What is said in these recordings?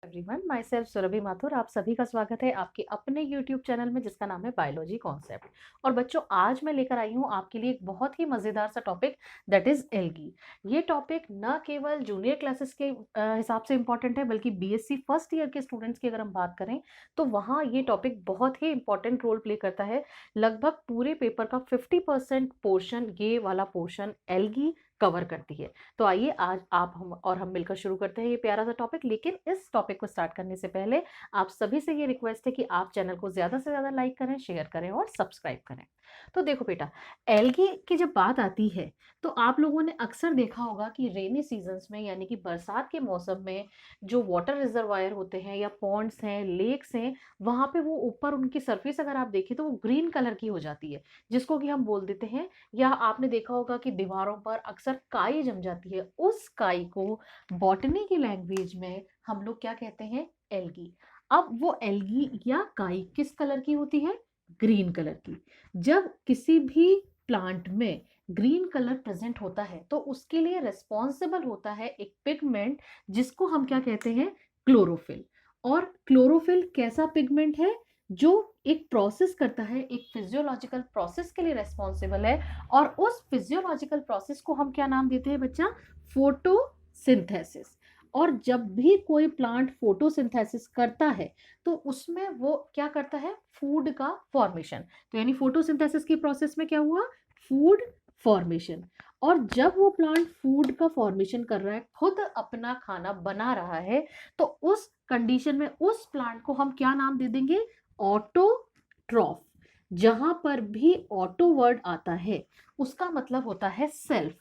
Everyone, myself Surabhi Mathur. आप सभी का स्वागत है आपके अपने यूट्यूब चैनल में जिसका नाम है बायोलॉजी कॉन्सेप्ट। और बच्चों, आज मैं लेकर आई हूँ आपके लिए एक बहुत ही मज़ेदार सा टॉपिक, दैट इज़ एल्गी। ये टॉपिक न केवल जूनियर क्लासेस के हिसाब से इम्पॉर्टेंट है, बल्कि बीएससी फर्स्ट ईयर के स्टूडेंट्स की अगर हम बात करें तो वहाँ ये टॉपिक बहुत ही इंपॉर्टेंट रोल प्ले करता है। लगभग पूरे पेपर का 50% पोर्शन, ये वाला पोर्शन एल्गी कवर करती है। तो आइए आज हम मिलकर शुरू करते हैं ये प्यारा सा टॉपिक। लेकिन इस टॉपिक को स्टार्ट करने से पहले आप सभी से ये रिक्वेस्ट है कि आप चैनल को ज़्यादा से ज़्यादा लाइक करें, शेयर करें और सब्सक्राइब करें। तो देखो बेटा, एल्गी की जब बात आती है तो आप लोगों ने अक्सर देखा होगा कि रेनी सीजन्स में, यानी कि बरसात के मौसम में, जो वाटर रिजर्वायर होते हैं या पॉन्ड्स हैं, लेक्स हैं, वहाँ पे वो ऊपर उनकी सरफेस अगर आप देखें तो वो ग्रीन कलर की हो जाती है, जिसको कि हम बोल देते हैं, या आपने देखा होगा कि दीवारों पर अक्सर काई जम जाती है। उस काई को बॉटनी की लैंग्वेज में हम लोग क्या कहते हैं? एल्गी। अब वो एल्गी या काई किस कलर की होती है? ग्रीन कलर की। जब किसी भी प्लांट में ग्रीन कलर प्रेजेंट होता है तो उसके लिए रिस्पॉन्सिबल होता है एक पिगमेंट, जिसको हम क्या कहते हैं? क्लोरोफिल। और क्लोरोफिल कैसा पिगमेंट है? जो एक प्रोसेस करता है, एक फिजियोलॉजिकल प्रोसेस के लिए रेस्पॉन्सिबल है। और उस फिजियोलॉजिकल प्रोसेस को हम क्या नाम देते हैं बच्चा? फोटोसिंथेसिस। और जब भी कोई प्लांट फोटोसिंथेसिस करता है तो उसमें वो क्या करता है? फूड का फॉर्मेशन। तो यानी फोटोसिंथेसिस की प्रोसेस में क्या हुआ? Food formation. और जब वो प्लांट फूड का फॉर्मेशन कर रहा है, खुद अपना खाना बना रहा है, तो उस कंडीशन में उस प्लांट को हम क्या नाम दे देंगे? ऑटोट्रॉफ। जहां पर भी ऑटो वर्ड आता है उसका मतलब होता है सेल्फ,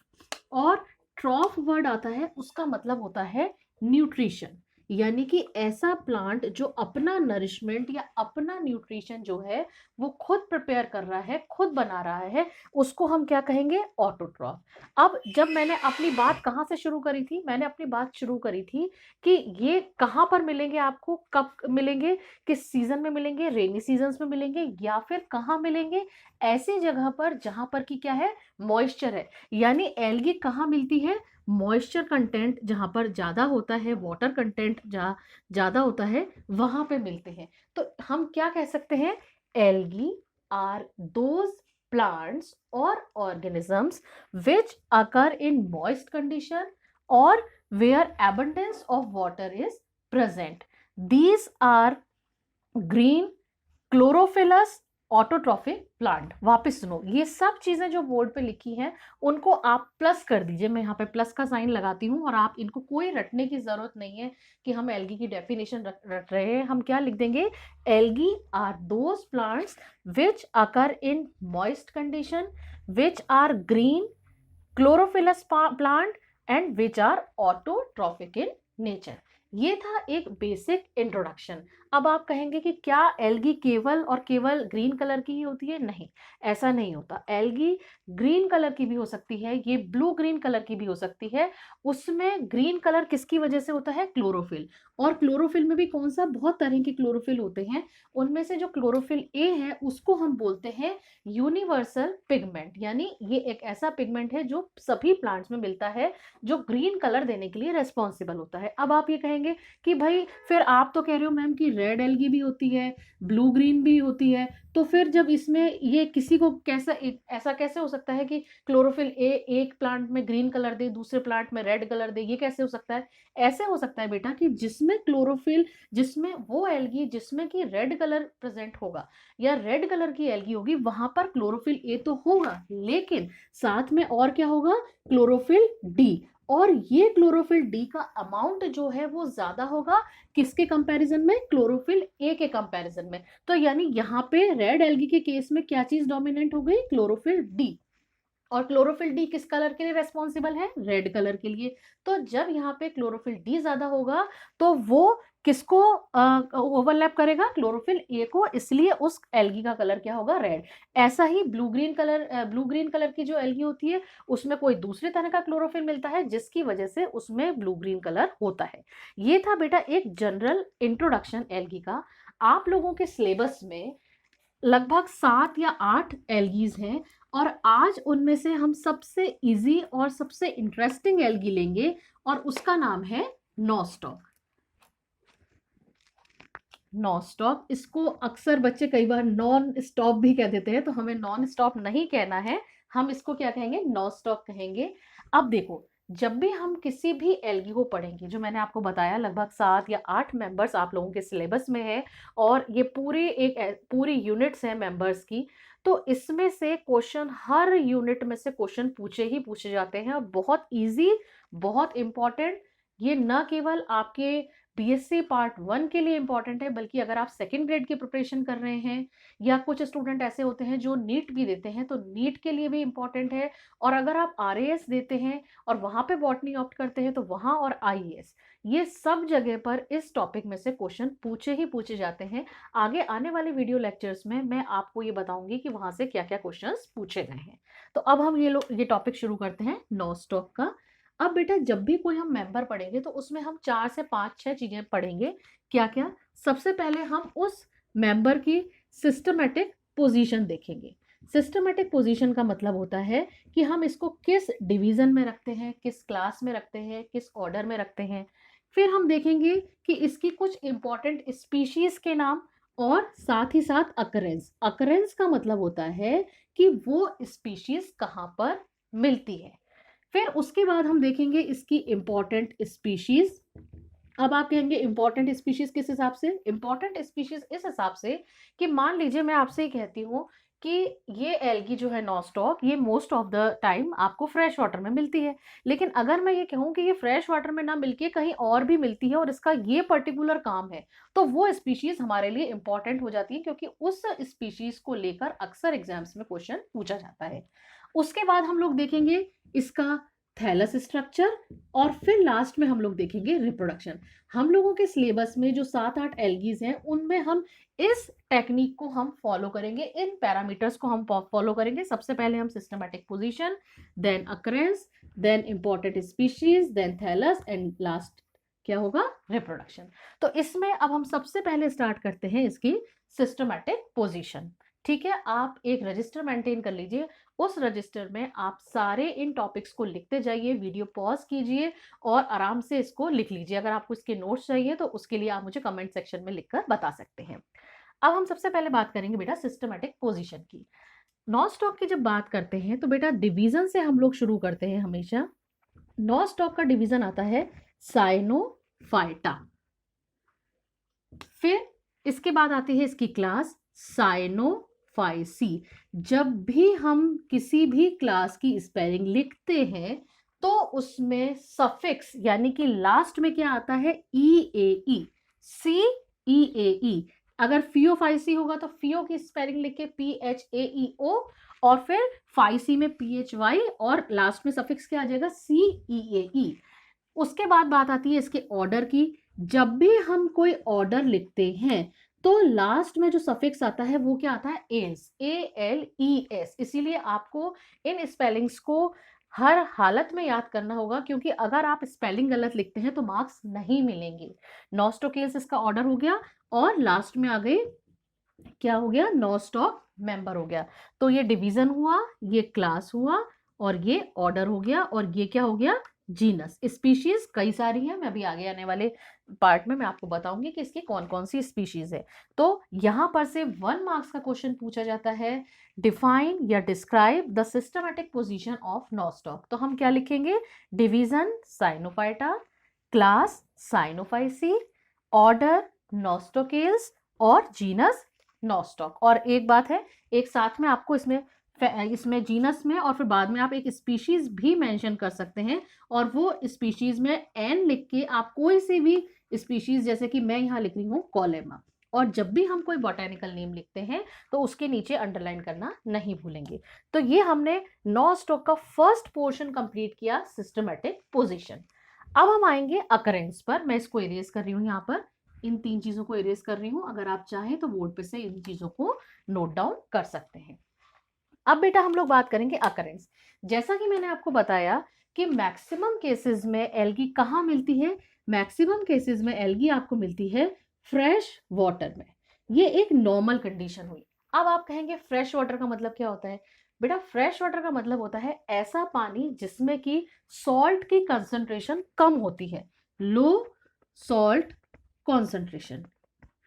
और ट्रॉफ वर्ड आता है उसका मतलब होता है न्यूट्रिशन। यानी कि ऐसा प्लांट जो अपना नरिशमेंट या अपना न्यूट्रिशन जो है वो खुद प्रिपेयर कर रहा है, खुद बना रहा है, उसको हम क्या कहेंगे? ऑटोट्रॉफ। अब जब मैंने अपनी बात कहाँ से शुरू करी थी? मैंने अपनी बात शुरू करी थी कि ये कहाँ पर मिलेंगे आपको, कब मिलेंगे, किस सीजन में मिलेंगे? रेनी सीजन्स में मिलेंगे, या फिर कहाँ मिलेंगे? ऐसी जगह पर जहां पर कि क्या है? मॉइस्चर है। यानी एल्गी कहाँ मिलती है? मॉइस्चर कंटेंट जहां पर ज्यादा होता है, वाटर कंटेंट जहाँ ज्यादा होता है, वहां पे मिलते हैं। तो हम क्या कह सकते हैं? Algae are those plants or organisms which occur in moist condition or where abundance of water is present. These are green, chlorophyllous, autotrophic plant. वापस सुनो, ये सब चीजें जो बोर्ड पे लिखी हैं उनको आप प्लस कर दीजिए। मैं यहाँ पे प्लस का साइन लगाती हूँ और आप इनको कोई रटने की जरूरत नहीं है कि हम एल्गी की डेफिनेशन रट रहे हैं। हम क्या लिख देंगे? Algae are those plants which occur in moist condition, which are green, chlorophyllous plant, and which are autotrophic in nature. ये था एक बेसिक इंट्रोडक्शन। अब आप कहेंगे कि क्या एल्गी केवल और केवल ग्रीन कलर की ही होती है? नहीं, ऐसा नहीं होता। एल्गी ग्रीन कलर की भी हो सकती है, ये ब्लू ग्रीन कलर की भी हो सकती है। उसमें ग्रीन कलर किसकी वजह से होता है? क्लोरोफिल। और क्लोरोफिल में भी कौन सा? बहुत तरह के क्लोरोफिल होते हैं। उनमें से जो क्लोरोफिल ए है उसको हम बोलते हैं यूनिवर्सल पिगमेंट। यानी ये एक ऐसा पिगमेंट है जो सभी प्लांट्स में मिलता है, जो ग्रीन कलर देने के लिए रेस्पॉन्सिबल होता है। अब आप ये कहेंगे कि भाई फिर आप तो कह रहे हो मैम कि रेड एल्गी भी होती है, ब्लू ग्रीन भी होती है, तो फिर जब इसमें ये किसी को कैसा ऐसा कैसे हो सकता है कि क्लोरोफिल ए एक प्लांट में ग्रीन कलर दे, दूसरे प्लांट में रेड कलर दे? ये कैसे हो सकता है? ऐसे हो सकता है बेटा कि जिसमें क्लोरोफिल, जिसमें वो एल्गी जिसमें कि रेड कलर प्रेजेंट होगा या रेड कलर की एल्गी होगी, वहां पर क्लोरोफिल ए तो होगा, लेकिन साथ में और क्या होगा? Chlorophyll D. और ये क्लोरोफिल डी का अमाउंट जो है वो ज्यादा होगा किसके कंपैरिजन में? क्लोरोफिल ए के कंपैरिजन में। तो यानी यहाँ पे रेड एल्गी के केस में क्या चीज डोमिनेंट हो गई? Chlorophyll D. और क्लोरोफिल डी किस कलर के लिए रेस्पॉन्सिबल है? रेड कलर के लिए। तो जब यहाँ पे क्लोरोफिल डी ज्यादा होगा तो वो किसको ओवरलैप करेगा? क्लोरोफिल ए को, इसलिए उस एल्गी का कलर क्या होगा? रेड। ऐसा ही ब्लू ग्रीन कलर की जो एल्गी होती है उसमें कोई दूसरे तरह का क्लोरोफिल मिलता है, जिसकी वजह से उसमें ब्लू ग्रीन कलर होता है। ये था बेटा एक जनरल इंट्रोडक्शन एल्गी का। आप लोगों के सिलेबस में लगभग 7 या 8 एल्गीज हैं, और आज उनमें से हम सबसे इजी और सबसे इंटरेस्टिंग एल्गी लेंगे और उसका नाम है नॉस्टॉक। नॉन स्टॉप, इसको अक्सर बच्चे कई बार नॉन स्टॉप भी कह देते हैं, तो हमें नॉन स्टॉप नहीं कहना है, हम इसको क्या कहेंगे, नॉन स्टॉप कहेंगे। अब देखो, जब भी हम किसी भी एल्गी को पढ़ेंगे, जो मैंने आपको बताया लगभग 7 या 8 मेंबर्स आप लोगों के सिलेबस में है, और ये पूरी यूनिट्स हैं मेंबर्स की, तो इसमें से क्वेश्चन, हर यूनिट में से क्वेश्चन पूछे ही पूछे जाते हैं, और बहुत इजी, बहुत इंपॉर्टेंट। ये न केवल आपके बीएससी पार्ट 1 के लिए इंपॉर्टेंट है, बल्कि अगर आप सेकंड ग्रेड की प्रिपरेशन कर रहे हैं, या कुछ स्टूडेंट ऐसे होते हैं जो नीट भी देते हैं, तो नीट के लिए भी इंपॉर्टेंट है। और अगर आप आरएएस देते हैं और वहां पे बॉटनी ऑप्ट करते हैं, तो वहां, और आईएएस, ये सब जगह पर इस टॉपिक में से क्वेश्चन पूछे ही पूछे जाते हैं। आगे आने वाले वीडियो लेक्चर्स में मैं आपको ये बताऊंगी कि वहां से क्या क्या क्वेश्चन पूछे गए हैं। तो अब हम ये टॉपिक शुरू करते हैं नॉन स्टॉप का। अब बेटा, जब भी कोई हम मेंबर पढ़ेंगे, तो उसमें हम 4 से 5-6 चीजें पढ़ेंगे। क्या क्या? सबसे पहले हम उस मेंबर की सिस्टमेटिक पोजीशन देखेंगे। सिस्टमेटिक पोजीशन का मतलब होता है कि हम इसको किस डिवीजन में रखते हैं, किस क्लास में रखते हैं, किस ऑर्डर में रखते हैं। फिर हम देखेंगे कि इसकी कुछ इंपॉर्टेंट स्पीशीज के नाम, और साथ ही साथ अकरेंस। अकरेंस का मतलब होता है कि वो स्पीशीज कहाँ पर मिलती है। फिर उसके बाद हम देखेंगे इसकी इंपॉर्टेंट स्पीशीज। अब आप कहेंगे इंपॉर्टेंट स्पीशीज किस हिसाब से? इंपॉर्टेंट स्पीशीज इस हिसाब से कि मान लीजिए मैं आपसे ये कहती हूँ कि ये एल्गी जो है नॉन स्टॉप, ये मोस्ट ऑफ द टाइम आपको फ्रेश वाटर में मिलती है। लेकिन अगर मैं ये कहूँ कि ये फ्रेश वाटर में ना मिलके कहीं और भी मिलती है, और इसका ये पर्टिकुलर काम है, तो वो स्पीशीज हमारे लिए इंपॉर्टेंट हो जाती है, क्योंकि उस स्पीशीज को लेकर अक्सर एग्जाम्स में क्वेश्चन पूछा जाता है। उसके बाद हम लोग देखेंगे इसका थैलस स्ट्रक्चर, और फिर लास्ट में हम लोग देखेंगे रिप्रोडक्शन। हम लोगों के सिलेबस में जो 7-8 एल्गीज हैं, उनमें हम इस टेक्निक को हम फॉलो करेंगे, इन पैरामीटर्स को हम फॉलो करेंगे। सबसे पहले हम systematic position, then occurrence, then important species, then thallus, and last क्या होगा? रिप्रोडक्शन। तो इसमें अब हम सबसे पहले स्टार्ट करते हैं इसकी सिस्टमैटिक पोजीशन। ठीक है, आप एक रजिस्टर मेंटेन कर लीजिए, उस रजिस्टर में आप सारे इन टॉपिक्स को लिखते जाइए, वीडियो पॉज कीजिए और आराम से इसको लिख लीजिए। अगर आपको इसके नोट्स चाहिए तो उसके लिए आप मुझे कमेंट सेक्शन में लिखकर बता सकते हैं। अब हम सबसे पहले बात करेंगे बेटा सिस्टमैटिक पोजीशन की। नॉन स्टॉप की जब बात करते हैं, तो बेटा डिवीजन से हम लोग शुरू करते हैं हमेशा। नॉन स्टॉप का डिवीजन आता है साइनोफाइटा। फिर इसके बाद आती है इसकी क्लास साइनोफाइसी। जब भी हम किसी भी क्लास की स्पेलिंग लिखते हैं, तो उसमें सफिक्स यानी कि लास्ट में क्या आता है? ई ए ई, सी ई ए ई। अगर फियोफाइसी होगा तो फियो की स्पेलिंग लिख के PHAEO, और फिर फाइसी में PHY, और लास्ट में सफिक्स क्या आ जाएगा? CEAE। उसके बाद बात आती है इसके ऑर्डर की। जब भी हम कोई ऑर्डर लिखते हैं, तो लास्ट में जो सफिक्स आता है वो क्या आता है? S, ALES। इसीलिए आपको इन स्पेलिंग्स को हर हालत में याद करना होगा, क्योंकि अगर आप स्पेलिंग गलत लिखते हैं तो मार्क्स नहीं मिलेंगे। नॉस्टोकेल्स इसका ऑर्डर हो गया, और लास्ट में आ गई क्या हो गया? नॉस्टॉप मेंबर हो गया। तो ये डिवीजन हुआ, ये क्लास हुआ, और ये ऑर्डर हो गया, और ये क्या हो गया? जीनस। स्पीशीज कई सारी हैं, मैं अभी आगे आने वाले पार्ट में मैं आपको बताऊंगी कि इसकी कौन कौन सी स्पीशीज है। तो यहां पर से 1 मार्क्स का क्वेश्चन पूछा जाता है, डिफाइन या describe the systematic position of nostoc. तो हम क्या लिखेंगे? डिवीजन साइनोफाइटा, क्लास साइनोफाइसी, ऑर्डर नॉस्टोकेल्स, और जीनस नॉस्टॉक। और एक बात है, एक साथ में आपको इसमें जीनस में और फिर बाद में आप एक स्पीशीज भी मेंशन कर सकते हैं, और वो स्पीशीज में एन लिख के आप कोई सी भी स्पीशीज, जैसे कि मैं यहाँ लिख रही हूँ कॉलेमा, और जब भी हम कोई बॉटेनिकल नेम लिखते हैं तो उसके नीचे अंडरलाइन करना नहीं भूलेंगे। तो ये हमने नॉस्टॉक का फर्स्ट पोर्शन कंप्लीट किया, सिस्टमैटिक पोजीशन। अब हम आएंगे अकरेंस पर। मैं इसको इरेज कर रही हूँ, यहाँ पर इन 3 चीजों को इरेज कर रही हूँ। अगर आप चाहें तो बोर्ड पे से इन चीजों को नोट डाउन कर सकते हैं। अब बेटा हम लोग बात करेंगे अकरेंस। जैसा कि मैंने आपको बताया कि मैक्सिमम केसेस में एल्गी कहाँ मिलती है? मैक्सिमम केसेस में एल्गी आपको मिलती है फ्रेश वाटर में। ये एक नॉर्मल कंडीशन हुई। अब आप कहेंगे फ्रेश वाटर का मतलब क्या होता है? बेटा फ्रेश वाटर का मतलब होता है ऐसा पानी जिसमें कि सॉल्ट की कंसंट्रेशन कम होती है, लो सॉल्ट कॉन्सेंट्रेशन।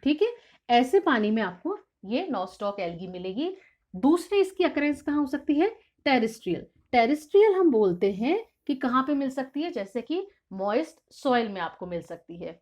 ठीक है, ऐसे पानी में आपको ये नॉस्टॉक एल्गी मिलेगी। दूसरी इसकी अकरेंस कहाँ हो सकती है? टेरेस्ट्रियल। टेरेस्ट्रियल हम बोलते हैं कि कहाँ पे मिल सकती है? जैसे कि मॉइस्ट सॉइल में आपको मिल सकती है।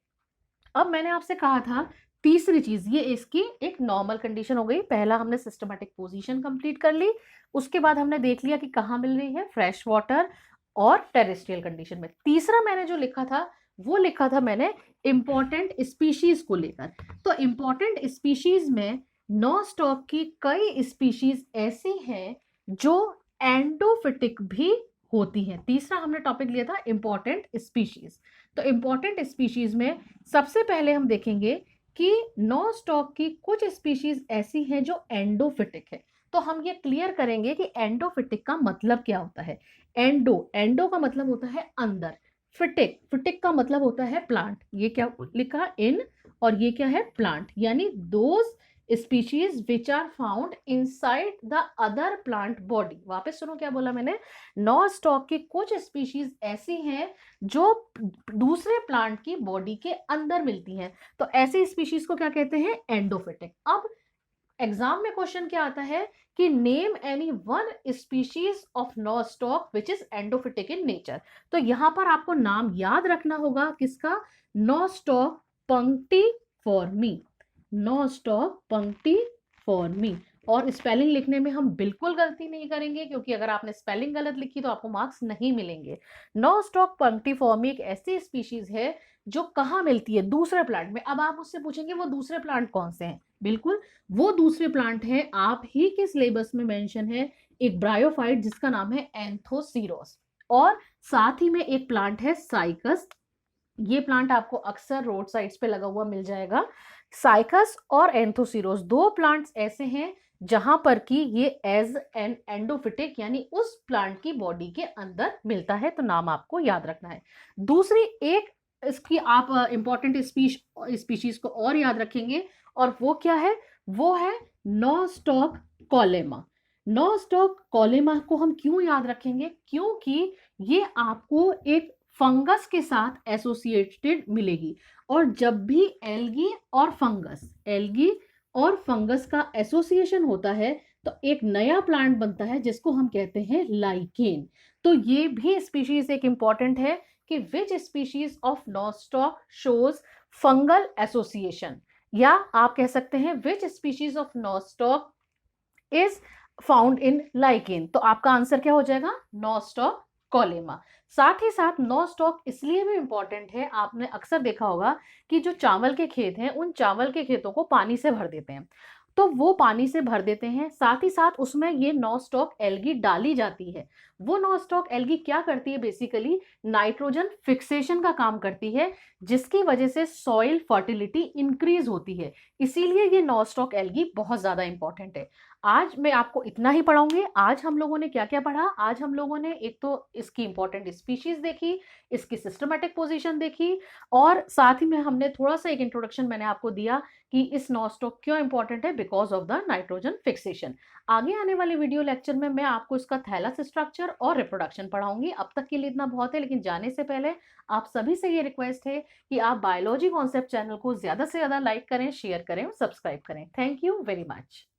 अब मैंने आपसे कहा था तीसरी चीज, ये इसकी एक नॉर्मल कंडीशन हो गई। पहला हमने सिस्टमैटिक पोजीशन कंप्लीट कर ली, उसके बाद हमने देख लिया कि कहाँ मिल रही है, फ्रेश वाटर और टेरेस्ट्रियल कंडीशन में। तीसरा मैंने जो लिखा था वो लिखा था मैंने इंपॉर्टेंट स्पीशीज को लेकर। तो इंपॉर्टेंट स्पीशीज में नॉस्टॉक की कई स्पीशीज ऐसी हैं जो एंडोफिटिक भी होती हैं। तीसरा हमने टॉपिक लिया था इंपॉर्टेंट स्पीशीज। तो इंपॉर्टेंट स्पीशीज में सबसे पहले हम देखेंगे कि नॉस्टॉक की कुछ स्पीशीज ऐसी हैं जो एंडोफिटिक है। तो हम ये क्लियर करेंगे कि एंडोफिटिक का मतलब क्या होता है। एंडो का मतलब होता है अंदर, फिटिक फिटिक का मतलब होता है प्लांट। ये क्या लिखा? इन। और ये क्या है? प्लांट। यानी those species which are found inside the other plant body. वापस सुनो क्या बोला मैंने? नॉस्टॉक की कुछ स्पीशीज ऐसी हैं जो दूसरे प्लांट की बॉडी के अंदर मिलती हैं। तो ऐसी स्पीशीज को क्या कहते हैं? एंडोफिटिक। अब एग्जाम में क्वेश्चन क्या आता है कि name any one species of Nostoc which is endophytic in nature. तो यहां पर आपको नाम याद रखना होगा किसका? Nostoc punctiforme. Nostoc punctiforme. और स्पेलिंग लिखने में हम बिल्कुल गलती नहीं करेंगे, क्योंकि अगर आपने स्पेलिंग गलत लिखी तो आपको मार्क्स नहीं मिलेंगे। नॉस्टॉक पंक्टिफॉर्मी एक ऐसी स्पीशीज है जो कहाँ मिलती है? दूसरे प्लांट में। अब आप मुझसे पूछेंगे वो दूसरे प्लांट कौन से हैं? बिल्कुल, वो दूसरे प्लांट हैं, आप ही के सिलेबस में मेंशन है एक ब्रायोफाइट जिसका नाम है एंथोसीरोस, और साथ ही में एक प्लांट है साइकस। ये प्लांट आपको अक्सर रोड साइड्स पे लगा हुआ मिल जाएगा। साइकस और एंथोसीरोस दो प्लांट्स ऐसे हैं जहां पर कि ये एज एन एंडोफिटिक यानी उस प्लांट की बॉडी के अंदर मिलता है। तो नाम आपको याद रखना है। दूसरी एक इसकी आप इंपॉर्टेंट स्पीशीज को और याद रखेंगे, और वो क्या है? वो है नॉस्टॉक कॉलेमा। नॉस्टॉक कॉलेमा को हम क्यों याद रखेंगे? क्योंकि ये आपको एक फंगस के साथ एसोसिएटेड मिलेगी। और जब भी एल्गी और फंगस का एसोसिएशन होता है तो एक नया प्लांट बनता है जिसको हम कहते हैं लाइकेन। तो ये भी स्पीशीज एक इंपॉर्टेंट है कि which species of Nostoc shows fungal association, या आप कह सकते हैं which species of Nostoc is found in lichen. तो आपका आंसर क्या हो जाएगा? Nostoc collema. साथ ही साथ नॉस्टॉक इसलिए भी इंपॉर्टेंट है, आपने अक्सर देखा होगा कि जो चावल के खेत हैं उन चावल के खेतों को पानी से भर देते हैं। तो वो पानी से भर देते हैं, साथ ही साथ उसमें ये नॉस्टॉक एल्गी डाली जाती है। वो नॉस्टॉक एल्गी क्या करती है? बेसिकली नाइट्रोजन फिक्सेशन का काम करती है, जिसकी वजह से सॉइल फर्टिलिटी इंक्रीज होती है। इसीलिए ये नॉस्टॉक एल्गी बहुत ज्यादा इंपॉर्टेंट है। आज मैं आपको इतना ही पढ़ाऊंगी। आज हम लोगों ने क्या क्या पढ़ा? आज हम लोगों ने एक तो इसकी इंपॉर्टेंट स्पीशीज देखी, इसकी सिस्टमैटिक पोजीशन देखी, और साथ ही में हमने थोड़ा सा एक इंट्रोडक्शन मैंने आपको दिया कि इस नॉस्टॉक क्यों इंपॉर्टेंट है, because of the nitrogen fixation. आगे आने वाले वीडियो लेक्चर में मैं आपको इसका थैलस स्ट्रक्चर और रिप्रोडक्शन पढ़ाऊंगी। अब तक के लिए इतना बहुत है, लेकिन जाने से पहले आप सभी से ये रिक्वेस्ट है कि आप बायोलॉजी कॉन्सेप्ट चैनल को ज्यादा से ज्यादा लाइक करें, शेयर करें और सब्सक्राइब करें। Thank you very much.